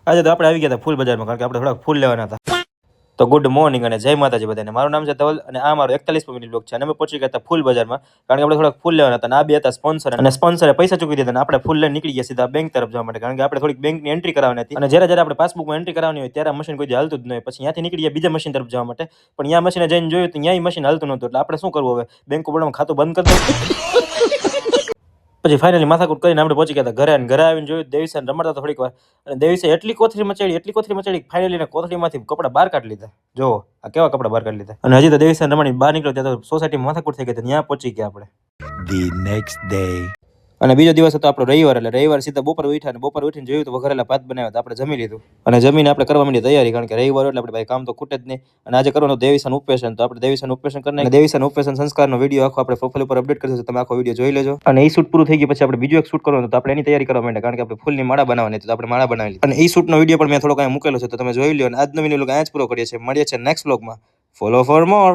આજે તો આપણે આવી ગયા હતા ફૂલ બજારમાં, કારણ કે આપણે થોડાક ફૂલ લેવાના હતા. તો ગુડ મોર્નિંગ અને જય માતાજી બધાને. મારું નામ છે ધવલ અને આ મારો 41 મિનિટ બ્લોગ છે. અને અમે પહોંચી ગયા હતા ફૂલ બજારમાં, કારણ કે આપણે થોડાક ફૂલ લેવાના હતા. અને આ બે હતા સ્પોન્સર, અને સ્પોન્સરે પૈસા ચૂકવી દીધા અને આપણે ફૂલ લઈને નીકળી ગયા સીધા બેંક તરફ જવા માટે, કારણ કે આપણે થોડીક બેંકની એન્ટ્રી કરાવવાની હતી. અને જ્યારે આપણે પાસબુકમાં એન્ટ્રી કરાવવાની હોય ત્યારે મશીન કોઈ હાલતું જ નહીં. પછી ત્યાંથી નીકળી ગયા બીજા મશીન તરફ જવા માટે, પણ ત્યાં મશીને જઈને જોયું તો ત્યાંય મશીન હાલતું નહોતું. એટલે આપણે શું કરવું હવે? બેંક ઓફ બરોડામાં ખાતું બંધ કરી દઉં. પછી ફાઇનલી માથાકૂટ કરીને આપણે પહોંચી ગયા હતા ઘરે. અને ઘરે આવીને જોયું દેવીસાને રમાડતા તો થોડીક વાર, અને દેવીસે એટલી કોથળી મચાડી ફાઇનલી કોથળીમાંથી કપડા બહાર કાઢી લીધા. જો આ કેવા કપડા બહાર કાઢી લીધા. અને હજી તો દેવીસાને રમાડી બહાર નીકળ્યો ત્યાં તો સોસાયટીમાં માથાકૂટ થઈ ગઈ. ત્યાં પહોંચી ગયા આપણે ધી નેક્સ્ટ ડે. અને બીજો દિવસ હતો આપણો રવિવાર. એટલે રવિવાર સીધા બપોર ઉઠ્યા, અને બપોર ઉઠીને જોયું તો વઘારેલા ભાત બનાવ્યા હતા. આપણે જમી લીધું અને જમીને આપણે કરવા માંડી તૈયારી, કારણ કે રવિવાર એટલે આપણે ભાઈ કામ તો ખૂટે જ નહીં. અને આજે કરવાનું દેવીસાનું ઉપવેશન, તો આપણે દેવીસાનું ઉપવેશન કરીને દેવીસાનું ઉપવેશન સંસ્કારનો વિડીયો આખો આપણે પ્રોફાઇલ ઉપર અપડેટ કરીશું. તમે આખો વિડીયો જોઈ લેજો. અને એ શૂટ પૂરું થઈ ગયું પછી આપણે બીજું એક શૂટ કરવાનું, તો આપણે એની તૈયારી કરવા માંડ્યા, કારણ કે આપણે ફૂલની માળા બનાવવાની હતી. તો આપણે માળા બનાવી લીધી. અને એ શૂટનો વિડીયો પણ મેં થોડોક અહીંયા મૂકેલો છે, તો તમે જોઈ લો. અને આજનો વિડીયો અહીંયા જ પૂરો કરીએ છીએ. મળીએ છીએ નેક્સ્ટ વ્લોગમાં. Follow for more.